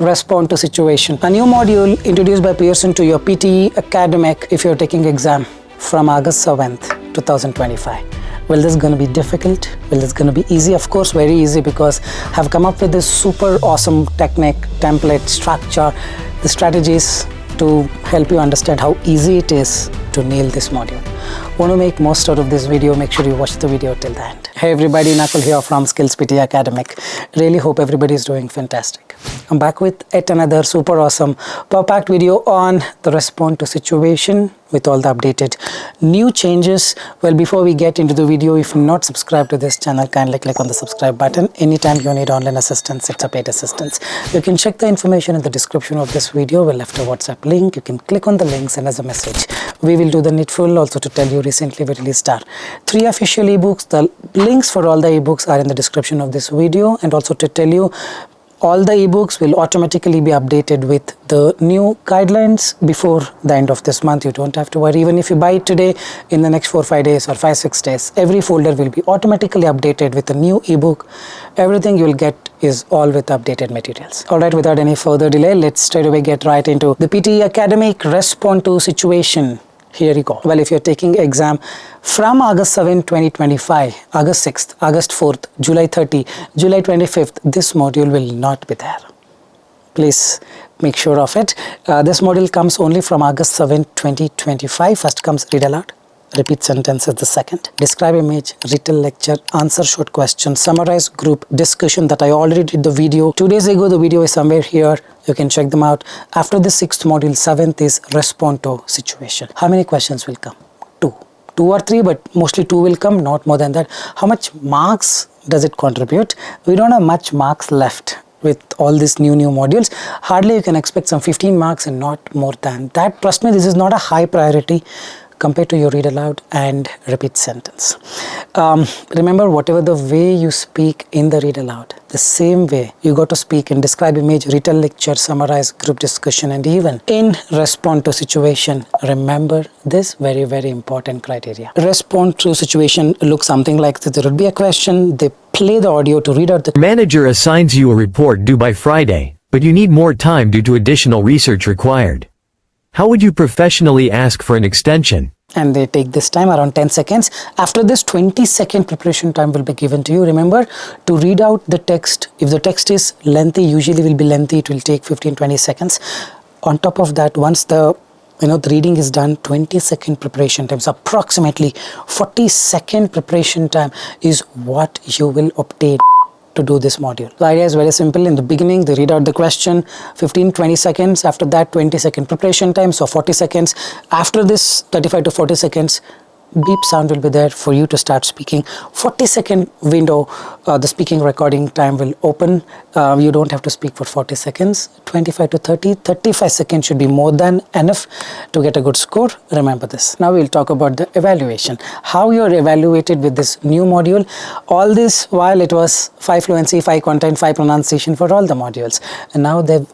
respond to situation. A new module introduced by Pearson to your PTE academic if you're taking exam from August 7th, 2025. Well, this is going to be difficult. Well, it's going to be easy. Of course, very easy, because I've come up with this super awesome technique, template, structure, the strategies to help you understand how easy it is to nail this module. Want to make most out of this video? Make sure you watch the video till the end. Hey everybody, Nakul here from SKILLS PTE ACADEMIC. Really hope everybody is doing fantastic. I'm back with yet another super awesome power-packed video on the respond to situation with all the updated new changes. Well, before we get into the video, if you're not subscribed to this channel, kindly click on the subscribe button. Anytime you need online assistance, it's a paid assistance. You can check the information in the description of this video. We left a WhatsApp link. You can click on the link, send us a message. We will do the needful. Also to tell you, recently we released our 3 official ebooks. The links for all the ebooks are in the description of this video, and also to tell you, all the ebooks will automatically be updated with the new guidelines before the end of this month. You don't have to worry. Even if you buy it today, in the next 4 or 5 days or 5-6 days, every folder will be automatically updated with a new ebook. Everything you will get is all with updated materials. Alright, without any further delay, let's straight away get right into the PTE Academic Respond to Situation. Here you go. Well, if you're taking exam from August 7, 2025, August 6th, August 4th, July 30, July 25th, this module will not be there. Please make sure of it. This module comes only from August 7, 2025. First comes read aloud, repeat sentence is the second. Describe image, retell lecture, answer short question, summarize group discussion that I already did the video 2 days ago. The video is somewhere here. You can check them out. After the 6th module, 7th is respond to situation. How many questions will come? 2 or 3, but mostly 2 will come, not more than that. How much marks does it contribute? We don't have much marks left with all these new modules. Hardly you can expect some 15 marks and not more than that. Trust me, this is not a high priority compared to your read aloud and repeat sentence. Remember, whatever the way you speak in the read aloud, the same way you got to speak in describe image, retell lecture, summarize group discussion, and even in respond to situation. Remember this very, very important criteria. Respond to situation looks something like this. There would be a question, they play the audio to read out the manager assigns you a report due by Friday, but you need more time due to additional research required. How would you professionally ask for an extension? And they take this time around 10 seconds. After this, 20-second preparation time will be given to you. Remember to read out the text. If the text is lengthy, usually will be lengthy, it will take 15-20 seconds. On top of that, once the the reading is done, 20-second preparation time. So approximately 40-second preparation time is what you will obtain to do this module. The idea is very simple. In the beginning, they read out the question, 15-20 seconds. After that, 20-second preparation time, so 40 seconds. After this, 35 to 40 seconds, beep sound will be there for you to start speaking. 40-second window, the speaking recording time will open. You don't have to speak for 40 seconds. 25 to 35 seconds should be more than enough to get a good score. Remember this. Now we'll talk about the evaluation. How you're evaluated with this new module. All this while it was 5 fluency, 5 content, 5 pronunciation for all the modules. And now they've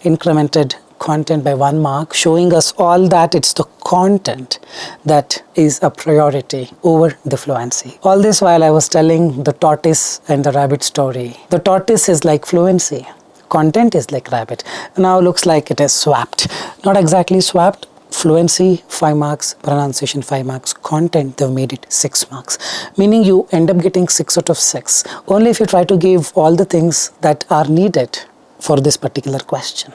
incremented content by 1 mark, showing us all that it's the content that is a priority over the fluency. All this while I was telling the tortoise and the rabbit story. The tortoise is like fluency, content is like rabbit. Now looks like it is swapped. Not exactly swapped. Fluency 5 marks, pronunciation 5 marks, content they've made it 6 marks, meaning you end up getting 6 out of 6 only if you try to give all the things that are needed for this particular question.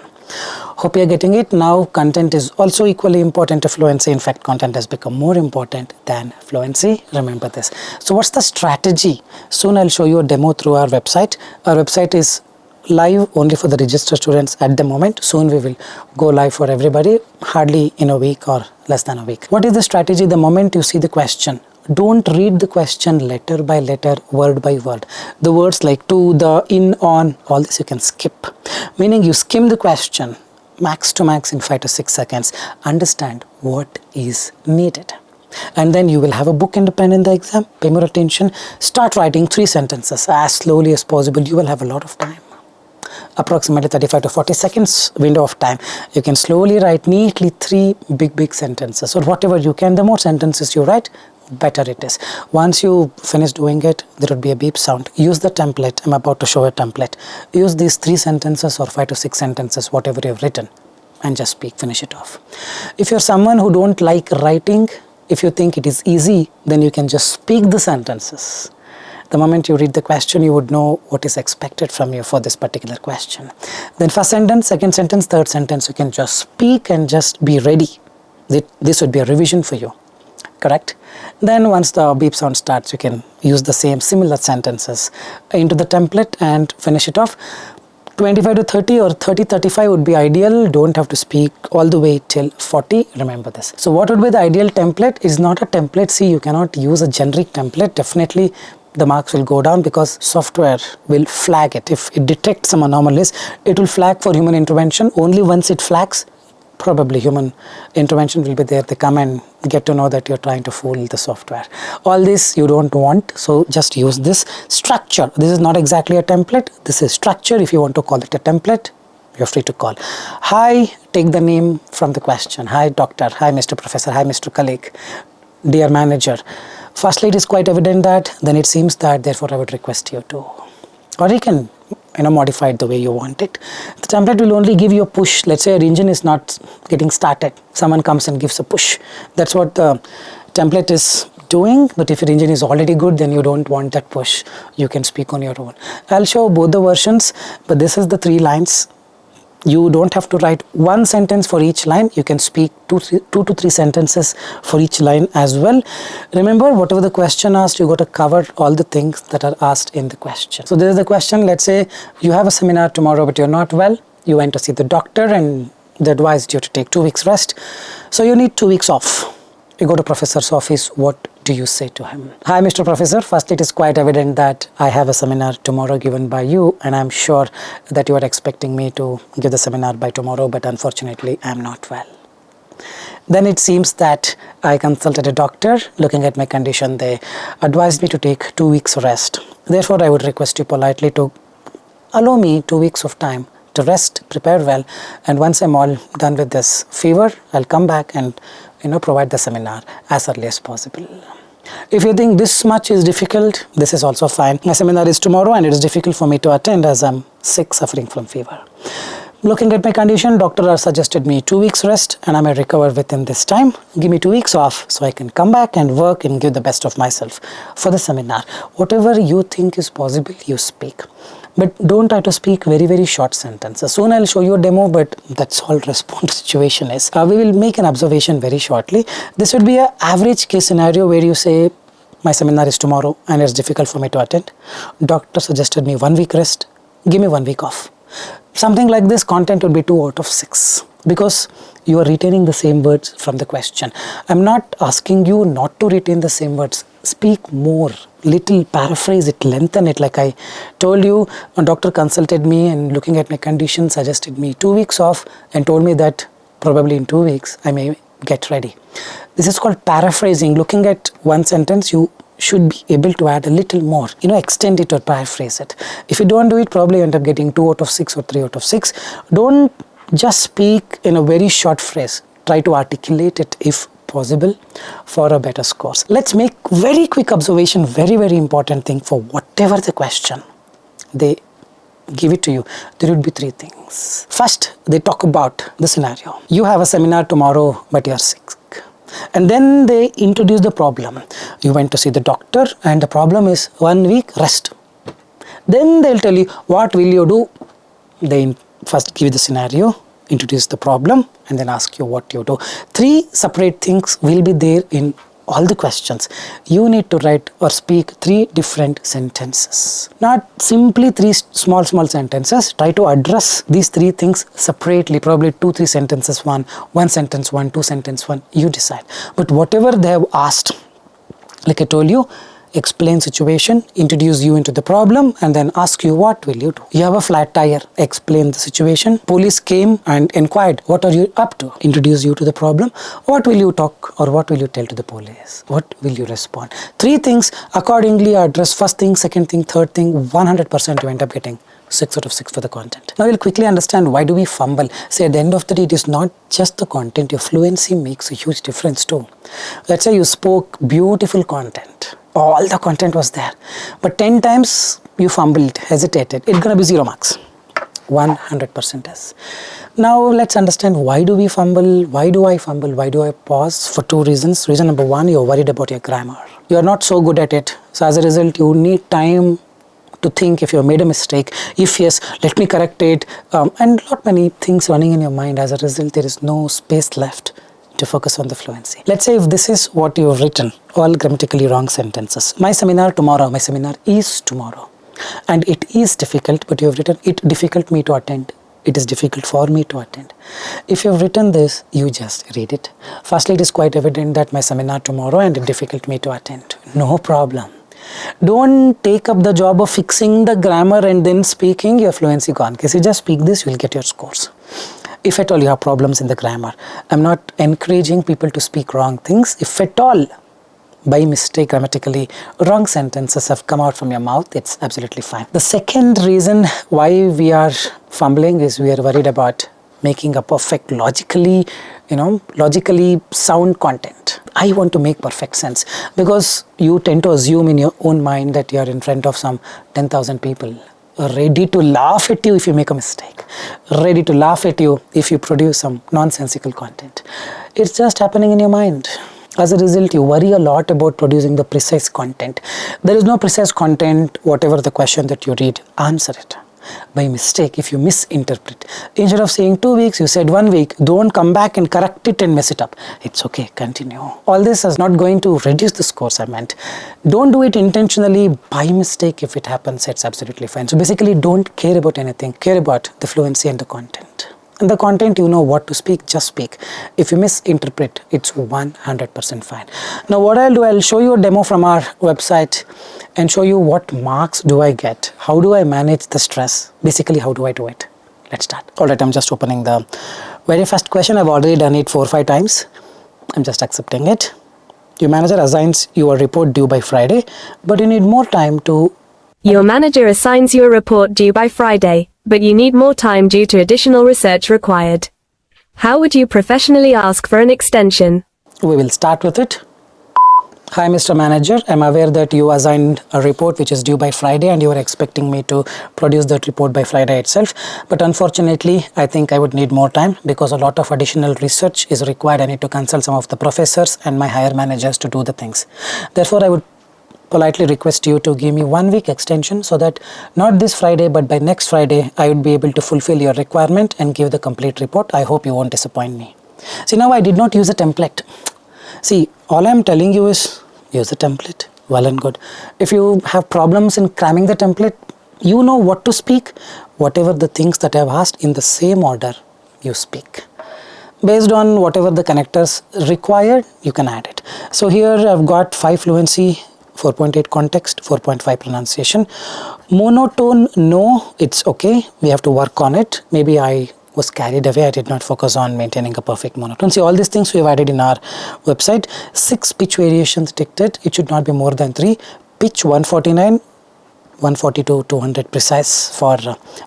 Hope you're getting it. Now content is also equally important to fluency. In fact, content has become more important than fluency. Remember this. So what's the strategy? Soon I'll show you a demo through our website. Our website is live only for the registered students at the moment. Soon we will go live for everybody, hardly in a week or less than a week. What is the strategy? The moment you see the question, don't read the question letter by letter, word by word. The words like to, the, in, on, all this you can skip. Meaning you skim the question max to max in 5 to 6 seconds. Understand what is needed. And then you will have a book and a pen in the exam. Pay more attention. Start writing 3 sentences as slowly as possible. You will have a lot of time. Approximately 35 to 40 seconds window of time. You can slowly write neatly 3 big sentences or whatever you can. The more sentences you write, better it is. Once you finish doing it, there would be a beep sound. Use the template. I'm about to show a template. Use these 3 sentences or 5 to 6 sentences, whatever you have written, and just speak, finish it off. If you're someone who don't like writing, if you think it is easy, then you can just speak the sentences. The moment you read the question, you would know what is expected from you for this particular question. Then first sentence, second sentence, third sentence, you can just speak and just be ready. This would be a revision for you. Correct? Then once the beep sound starts, you can use the same similar sentences into the template and finish it off. 25 to 30 or 30-35 would be ideal. Don't have to speak all the way till 40. Remember this. So what would be the ideal template? Is not a template. See, you cannot use a generic template. Definitely the marks will go down because software will flag it. If it detects some anomalies, it will flag for human intervention. Only once it flags, probably human intervention will be there. They come and get to know that you're trying to fool the software. All this you don't want, so just use this structure. This is not exactly a template. This is structure. If you want to call it a template, you're free to call. Hi, take the name from the question. Hi, doctor. Hi, Mr. Professor. Hi, Mr. Colleague. Dear manager. Firstly, it is quite evident that, then it seems that, therefore I would request you to, or you can modify it the way you want it. The template will only give you a push. Let's say your engine is not getting started. Someone comes and gives a push. That's what the template is doing. But if your engine is already good, then you don't want that push. You can speak on your own. I'll show both the versions, but this is the 3 lines. You don't have to write 1 sentence for each line. You can speak 2 to 3 sentences for each line as well. Remember, whatever the question asked, you got to cover all the things that are asked in the question. So there is the question. Let's say you have a seminar tomorrow, but you're not well. You went to see the doctor and they advised you to take 2 weeks rest. So you need 2 weeks off. You go to professor's office. What do you say to him? Hi, Mr. Professor. First, it is quite evident that I have a seminar tomorrow given by you, and I'm sure that you are expecting me to give the seminar by tomorrow, but unfortunately, I'm not well. Then it seems that I consulted a doctor. Looking at my condition, they advised me to take 2 weeks rest. Therefore, I would request you politely to allow me 2 weeks of time to rest, prepare well, and once I'm all done with this fever, I'll come back and provide the seminar as early as possible. If you think this much is difficult, this is also fine. My seminar is tomorrow and it is difficult for me to attend as I'm sick, suffering from fever. Looking at my condition, doctor has suggested me 2 weeks rest and I may recover within this time. Give me 2 weeks off so I can come back and work and give the best of myself for the seminar. Whatever you think is possible, you speak. But don't try to speak very, very short sentences. Soon I'll show you a demo, but that's all response to situation is. We will make an observation very shortly. This would be an average case scenario where you say, my seminar is tomorrow and it's difficult for me to attend. Doctor suggested me 1 week rest. Give me 1 week off. Something like this content would be 2 out of 6 because you are retaining the same words from the question. I'm not asking you not to retain the same words. Speak more, little paraphrase it, lengthen it. Like I told you, a doctor consulted me and looking at my condition suggested me 2 weeks off and told me that probably in 2 weeks I may get ready. This is called paraphrasing. Looking at one sentence, you should be able to add a little more, extend it or paraphrase it. If you don't do it, probably end up getting 2 out of 6 or 3 out of 6. Don't just speak in a very short phrase. Try to articulate it if possible for a better scores. Let's make very quick observation, very, very important thing for whatever the question they give it to you. There would be 3 things. First, they talk about the scenario. You have a seminar tomorrow, but you're sick. And then they introduce the problem. You went to see the doctor and the problem is 1 week rest. Then they'll tell you, what will you do? They first give you the scenario, introduce the problem, and then ask you what you do. 3 separate things will be there in all the questions. You need to write or speak 3 different sentences. Not simply 3 small sentences. Try to address these 3 things separately. Probably 2-3 sentences, one sentence, 2 sentence, 1. You decide. But whatever they have asked, like I told you, explain situation, introduce you into the problem, and then ask you, what will you do? You have a flat tire, explain the situation. Police came and inquired, what are you up to? Introduce you to the problem. What will you talk or what will you tell to the police? What will you respond? 3 things accordingly address. First thing, second thing, third thing, 100% you end up getting 6 out of 6 for the content. Now we'll quickly understand why do we fumble. See, at the end of the day, it is not just the content. Your fluency makes a huge difference too. Let's say you spoke beautiful content. All the content was there. But 10 times you fumbled, hesitated. It's going to be 0 marks. 100% is. Now let's understand why do we fumble, why do I fumble, why do I pause? For 2 reasons. Reason number 1, you're worried about your grammar. You are not so good at it. So as a result, you need time to think if you have made a mistake. If yes, let me correct it. And lot many things running in your mind. As a result, there is no space left to focus on the fluency. Let's say if this is what you've written, all grammatically wrong sentences. My seminar tomorrow, my seminar is tomorrow. And it is difficult, but you have written it difficult me to attend. It is difficult for me to attend. If you have written this, you just read it. Firstly, it is quite evident that my seminar tomorrow and it difficult me to attend. No problem. Don't take up the job of fixing the grammar and then speaking, your fluency gone. Because you just speak this, you will get your scores. If at all you have problems in the grammar. I'm not encouraging people to speak wrong things. If at all, by mistake, grammatically wrong sentences have come out from your mouth, it's absolutely fine. The second reason why we are fumbling is we are worried about making a perfect logically sound content. I want to make perfect sense because you tend to assume in your own mind that you are in front of some 10,000 people ready to laugh at you if you make a mistake, ready to laugh at you if you produce some nonsensical content. It's just happening in your mind. As a result, you worry a lot about producing the precise content. There is no precise content. Whatever the question that you read, answer it. By mistake, if you misinterpret, instead of saying 2 weeks, you said 1 week. Don't come back and correct it and mess it up. It's okay, continue. All this is not going to reduce the scores, I meant. Don't do it intentionally. By mistake, if it happens, it's absolutely fine. So basically, don't care about anything. Care about the fluency and the content. And the content, you know what to speak, just speak. If you misinterpret, it's 100% fine. Now what I'll do, I'll show you a demo from our website and show you what marks do I get. How do I manage the stress? Basically, how do I do it? Let's start. Alright, I'm just opening the very first question. I've already done it 4 or 5 times. I'm just accepting it. Your manager assigns you a report due by Friday, but you need more time to... Your manager assigns you a report due by Friday, but you need more time due to additional research required. How would you professionally ask for an extension? We will start with it. Hi, Mr. Manager. I'm aware that you assigned a report which is due by Friday and you are expecting me to produce that report by Friday itself. But unfortunately, I think I would need more time because a lot of additional research is required. I need to consult some of the professors and my higher managers to do the things. Therefore, I would politely request you to give me 1 week extension so that not this Friday but by next Friday I would be able to fulfill your requirement and give the complete report. I hope you won't disappoint me. See, now I did not use a template. See, all I'm telling you is use a template. Well and good. If you have problems in cramming the template, you know what to speak. Whatever the things that I've asked in the same order, you speak. Based on whatever the connectors required, you can add it. So here I've got 5 fluency, 4.8 context, 4.5 pronunciation. Monotone, no, it's okay. We have to work on it. Maybe I was carried away. I did not focus on maintaining a perfect monotone. See, all these things we have added in our website. 6 pitch variations dictated. It should not be more than 3. Pitch 149, 142, 200 precise for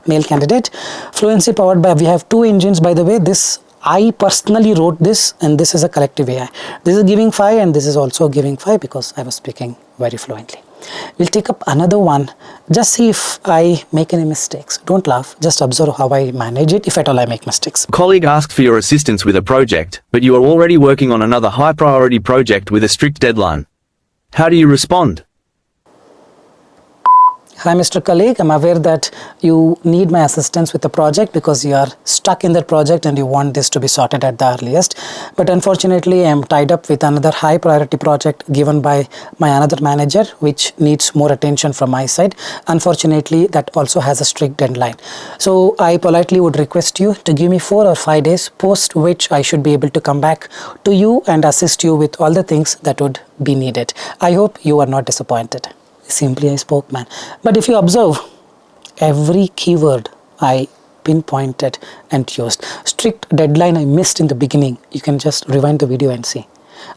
male candidate. Fluency powered by, we have 2 engines, by the way. This I personally wrote this and this is a collective AI. This is giving 5 and this is also giving 5 because I was speaking very fluently. We'll take up another one. Just see if I make any mistakes. Don't laugh. Just observe how I manage it if at all I make mistakes. A colleague asked for your assistance with a project, but you are already working on another high-priority project with a strict deadline. How do you respond? Hi, Mr. Colleague. I'm aware that you need my assistance with the project because you are stuck in that project and you want this to be sorted at the earliest. But unfortunately, I'm tied up with another high priority project given by my another manager, which needs more attention from my side. Unfortunately, that also has a strict deadline. So I politely would request you to give me 4 or 5 days, post which I should be able to come back to you and assist you with all the things that would be needed. I hope you are not disappointed. Simply I spoke, man. But if you observe, every keyword I pinpointed and used. Strict deadline I missed in the beginning. You can just rewind the video and see.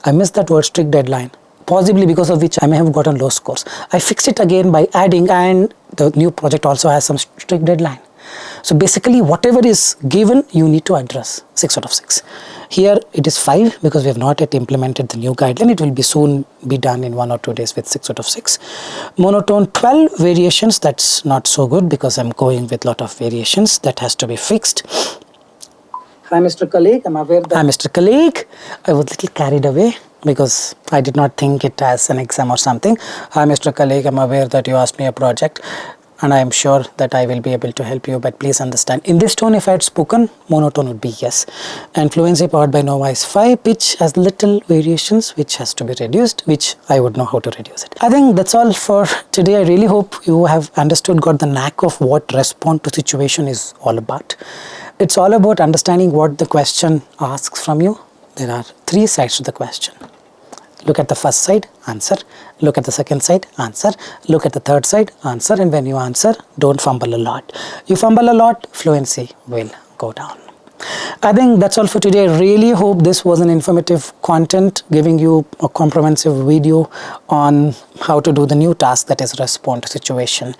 I missed that word strict deadline, possibly because of which I may have gotten low scores. I fixed it again by adding, and the new project also has some strict deadline. So basically whatever is given, you need to address 6 out of 6. Here it is 5 because we have not yet implemented the new guideline. It will be soon be done in 1 or 2 days with 6 out of 6. Monotone 12 variations, that's not so good because I'm going with lot of variations. That has to be fixed. Hi Mr. Colleague, I'm aware that... Hi Mr. Colleague, I was a little carried away because I did not think it as an exam or something. Hi Mr. Colleague, I'm aware that you asked me a project and I am sure that I will be able to help you, but please understand. In this tone, if I had spoken, monotone would be yes. And fluency powered by Nova is 5. Pitch has little variations which has to be reduced, which I would know how to reduce it. I think that's all for today. I really hope you have understood, got the knack of what respond to situation is all about. It's all about understanding what the question asks from you. There are 3 sides to the question. Look at the first side, answer. Look at the second side, answer. Look at the third side, answer. And when you answer, don't fumble a lot. You fumble a lot, fluency will go down. I think that's all for today. I really hope this was an informative content, giving you a comprehensive video on how to do the new task, that is respond to situation,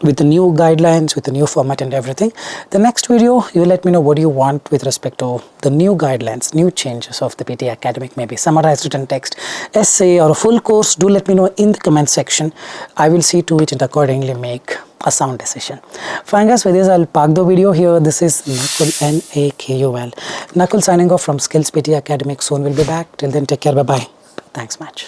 with the new guidelines, with the new format and everything. The next video, you let me know what you want with respect to the new guidelines, new changes of the PTE Academic, maybe summarized written text, essay or a full course. Do let me know in the comment section. I will see to it and accordingly make a sound decision. Fine guys, with this I'll park the video here. This is Nakul, N-A-K-U-L. Nakul signing off from SKILLS PTE Academic. Soon we'll be back. Till then, take care. Bye-bye. Thanks much.